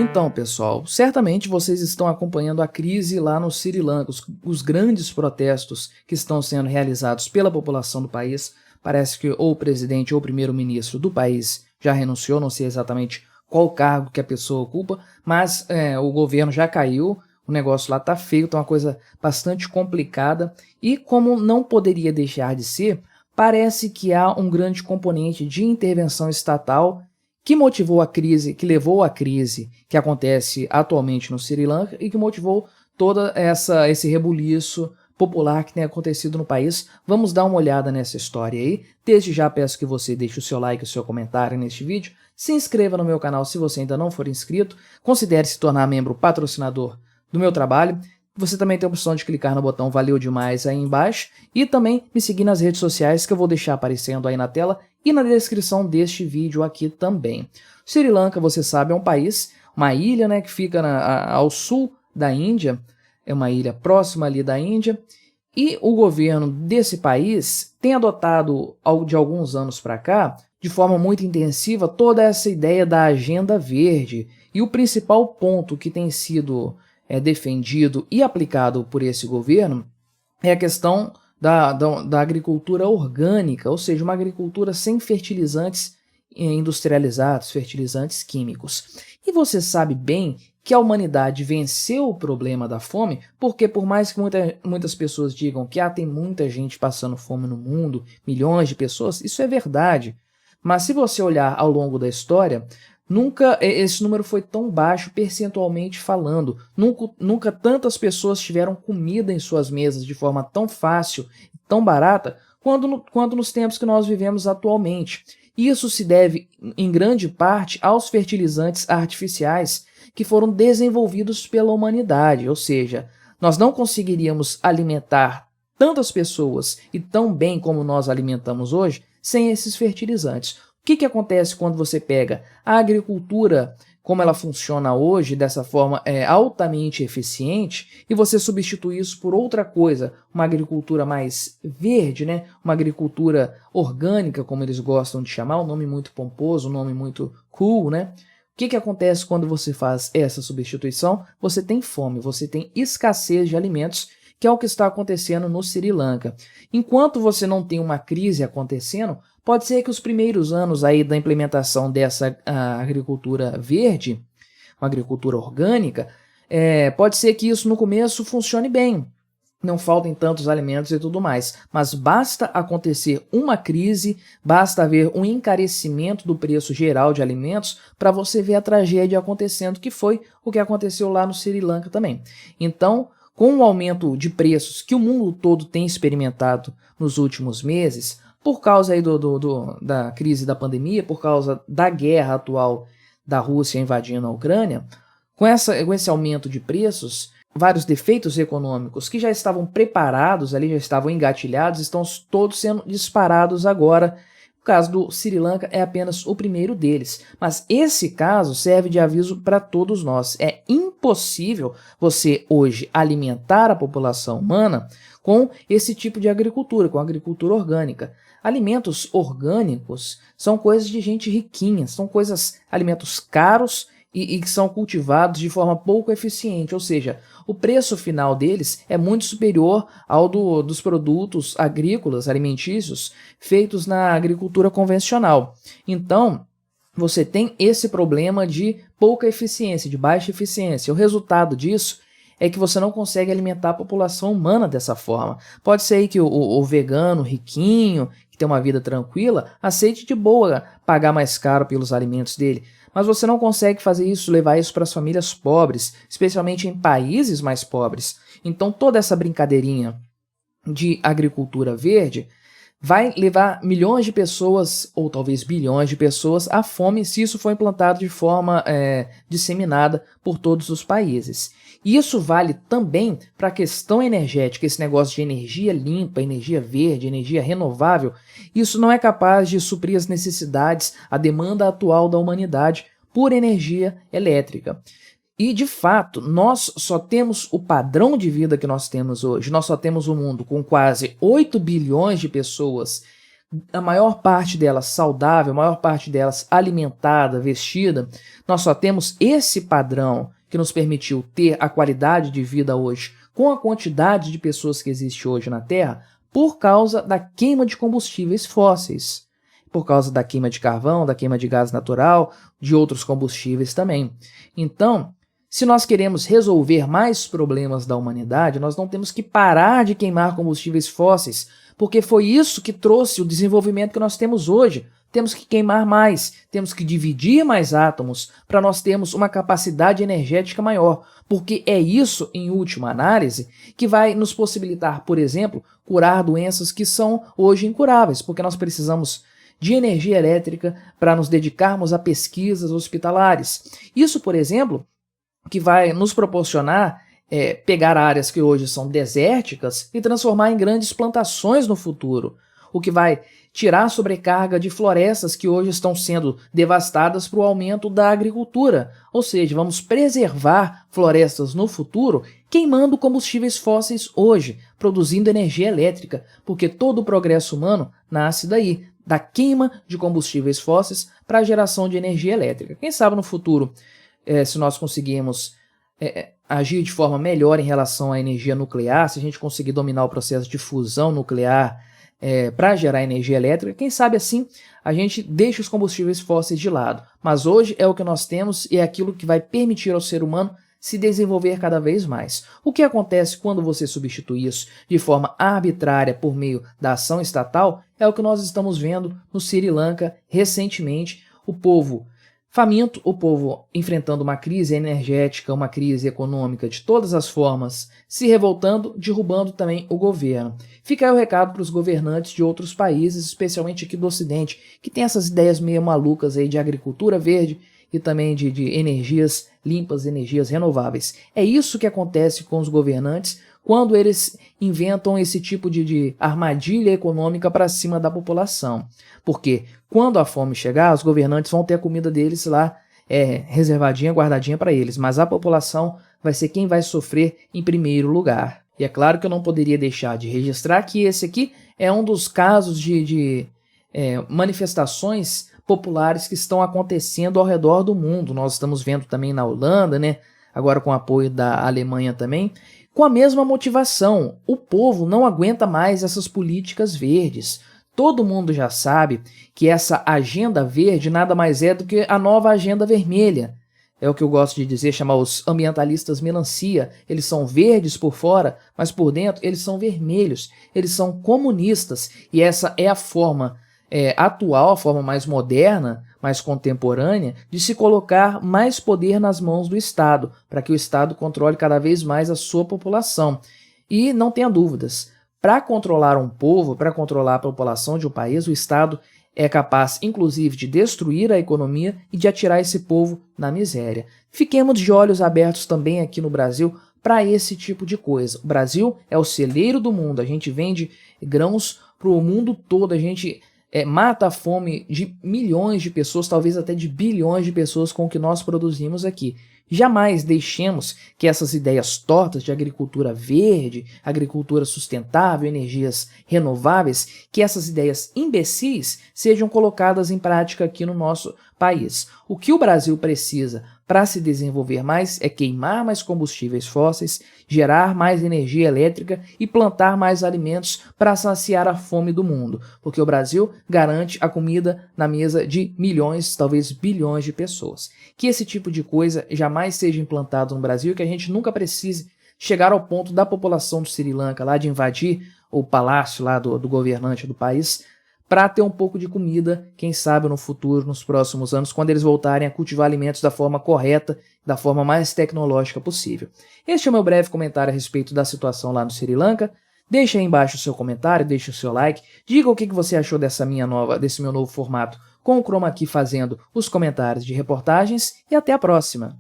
Então, pessoal, certamente vocês estão acompanhando a crise lá no Sri Lanka, os grandes protestos que estão sendo realizados pela população do país. Parece que ou o presidente ou o primeiro-ministro do país já renunciou, não sei exatamente qual cargo que a pessoa ocupa, mas o governo já caiu, o negócio lá tá feio, tá uma coisa bastante complicada e, como não poderia deixar de ser, parece que há um grande componente de intervenção estatal que motivou a crise, que levou à crise que acontece atualmente no Sri Lanka e que motivou toda esse rebuliço popular que tem acontecido no país. Vamos dar uma olhada nessa história aí. Desde já peço que você deixe o seu like e o seu comentário neste vídeo, se inscreva no meu canal se você ainda não for inscrito, considere se tornar membro patrocinador do meu trabalho. Você também tem a opção de clicar no botão Valeu Demais aí embaixo e também me seguir nas redes sociais que eu vou deixar aparecendo aí na tela e na descrição deste vídeo aqui também. Sri Lanka, você sabe, é um país, uma ilha, né, que fica ao sul da Índia, é uma ilha próxima ali da Índia, e o governo desse país tem adotado de alguns anos para cá, de forma muito intensiva, toda essa ideia da agenda verde. E o principal ponto que tem sido defendido e aplicado por esse governo é a questão da agricultura orgânica, ou seja, uma agricultura sem fertilizantes industrializados, fertilizantes químicos. E você sabe bem que a humanidade venceu o problema da fome, porque por mais que muitas pessoas digam que tem muita gente passando fome no mundo, milhões de pessoas, isso é verdade. Mas se você olhar ao longo da história, nunca esse número foi tão baixo percentualmente falando. Nunca tantas pessoas tiveram comida em suas mesas de forma tão fácil e tão barata quanto nos tempos que nós vivemos atualmente. Isso se deve, em grande parte, aos fertilizantes artificiais que foram desenvolvidos pela humanidade. Ou seja, nós não conseguiríamos alimentar tantas pessoas e tão bem como nós alimentamos hoje sem esses fertilizantes. O que acontece quando você pega a agricultura, como ela funciona hoje, dessa forma altamente eficiente, e você substitui isso por outra coisa, uma agricultura mais verde, né? Uma agricultura orgânica, como eles gostam de chamar, um nome muito pomposo, um nome muito cool, né? O que acontece quando você faz essa substituição? Você tem fome, você tem escassez de alimentos, que é o que está acontecendo no Sri Lanka. Enquanto você não tem uma crise acontecendo, pode ser que os primeiros anos aí da implementação dessa agricultura verde, uma agricultura orgânica, pode ser que isso no começo funcione bem, não faltem tantos alimentos e tudo mais, mas basta acontecer uma crise, basta haver um encarecimento do preço geral de alimentos para você ver a tragédia acontecendo, que foi o que aconteceu lá no Sri Lanka também. Então, com o aumento de preços que o mundo todo tem experimentado nos últimos meses, por causa aí da crise da pandemia, por causa da guerra atual da Rússia invadindo a Ucrânia, com esse aumento de preços, vários defeitos econômicos que já estavam preparados ali, já estavam engatilhados, estão todos sendo disparados agora. O caso do Sri Lanka é apenas o primeiro deles, mas esse caso serve de aviso para todos nós. É impossível você hoje alimentar a população humana com esse tipo de agricultura, com a agricultura orgânica. Alimentos orgânicos são coisas de gente riquinha, são alimentos caros e que são cultivados de forma pouco eficiente, ou seja, o preço final deles é muito superior ao dos produtos agrícolas, alimentícios, feitos na agricultura convencional. Então, você tem esse problema de pouca eficiência, de baixa eficiência. O resultado disso é que você não consegue alimentar a população humana dessa forma. Pode ser aí que o vegano riquinho, que tem uma vida tranquila, aceite de boa pagar mais caro pelos alimentos dele, mas você não consegue fazer isso, levar isso para as famílias pobres, especialmente em países mais pobres. Então toda essa brincadeirinha de agricultura verde vai levar milhões de pessoas, ou talvez bilhões de pessoas, à fome se isso for implantado de forma disseminada por todos os países. E isso vale também para a questão energética, esse negócio de energia limpa, energia verde, energia renovável. Isso não é capaz de suprir as necessidades, a demanda atual da humanidade por energia elétrica. E, de fato, nós só temos o padrão de vida que nós temos hoje, nós só temos um mundo com quase 8 bilhões de pessoas a maior parte delas saudável, a maior parte delas alimentada, vestida, nós só temos esse padrão que nos permitiu ter a qualidade de vida hoje, com a quantidade de pessoas que existe hoje na Terra, por causa da queima de combustíveis fósseis, por causa da queima de carvão, da queima de gás natural, de outros combustíveis também. Então, se nós queremos resolver mais problemas da humanidade, nós não temos que parar de queimar combustíveis fósseis, porque foi isso que trouxe o desenvolvimento que nós temos hoje. Temos que queimar mais, temos que dividir mais átomos para nós termos uma capacidade energética maior, porque é isso, em última análise, que vai nos possibilitar, por exemplo, curar doenças que são hoje incuráveis, porque nós precisamos de energia elétrica para nos dedicarmos a pesquisas hospitalares. Isso, por exemplo, que vai nos proporcionar pegar áreas que hoje são desérticas e transformar em grandes plantações no futuro, o que vai tirar a sobrecarga de florestas que hoje estão sendo devastadas para o aumento da agricultura, ou seja, vamos preservar florestas no futuro queimando combustíveis fósseis hoje, produzindo energia elétrica, porque todo o progresso humano nasce daí, da queima de combustíveis fósseis para a geração de energia elétrica. Quem sabe no futuro, se nós conseguirmos agir de forma melhor em relação à energia nuclear, se a gente conseguir dominar o processo de fusão nuclear para gerar energia elétrica, quem sabe assim a gente deixa os combustíveis fósseis de lado. Mas hoje é o que nós temos e é aquilo que vai permitir ao ser humano se desenvolver cada vez mais. O que acontece quando você substitui isso de forma arbitrária por meio da ação estatal é o que nós estamos vendo no Sri Lanka recentemente, o povo faminto, o povo enfrentando uma crise energética, uma crise econômica de todas as formas, se revoltando, derrubando também o governo. Fica aí o recado para os governantes de outros países, especialmente aqui do Ocidente, que tem essas ideias meio malucas aí de agricultura verde e também de energias limpas, energias renováveis. É isso que acontece com os governantes quando eles inventam esse tipo de armadilha econômica para cima da população. Porque quando a fome chegar, os governantes vão ter a comida deles lá reservadinha, guardadinha para eles, mas a população vai ser quem vai sofrer em primeiro lugar. E é claro que eu não poderia deixar de registrar que esse aqui é um dos casos de manifestações populares que estão acontecendo ao redor do mundo. Nós estamos vendo também na Holanda, né? Agora com o apoio da Alemanha também, com a mesma motivação. O povo não aguenta mais essas políticas verdes. Todo mundo já sabe que essa agenda verde nada mais é do que a nova agenda vermelha. É o que eu gosto de dizer, chamar os ambientalistas melancia. Eles são verdes por fora, mas por dentro eles são vermelhos. Eles são comunistas. E essa é a forma atual, a forma mais moderna, mais contemporânea, de se colocar mais poder nas mãos do Estado, para que o Estado controle cada vez mais a sua população. E não tenha dúvidas, para controlar um povo, para controlar a população de um país, o Estado é capaz, inclusive, de destruir a economia e de atirar esse povo na miséria. Fiquemos de olhos abertos também aqui no Brasil para esse tipo de coisa. O Brasil é o celeiro do mundo, a gente vende grãos para o mundo todo, a gente mata a fome de milhões de pessoas, talvez até de bilhões de pessoas com o que nós produzimos aqui. Jamais deixemos que essas ideias tortas de agricultura verde, agricultura sustentável, energias renováveis, que essas ideias imbecis sejam colocadas em prática aqui no nosso país. O que o Brasil precisa para se desenvolver mais é queimar mais combustíveis fósseis, gerar mais energia elétrica e plantar mais alimentos para saciar a fome do mundo, porque o Brasil garante a comida na mesa de milhões, talvez bilhões de pessoas. Que esse tipo de coisa jamais seja implantado no Brasil, que a gente nunca precise chegar ao ponto da população do Sri Lanka lá de invadir o palácio lá do governante do país para ter um pouco de comida, quem sabe no futuro, nos próximos anos, quando eles voltarem a cultivar alimentos da forma correta, da forma mais tecnológica possível. Este é o meu breve comentário a respeito da situação lá no Sri Lanka. Deixe aí embaixo o seu comentário, deixe o seu like, diga o que você achou desse meu novo formato com o Chroma Key fazendo os comentários de reportagens e até a próxima!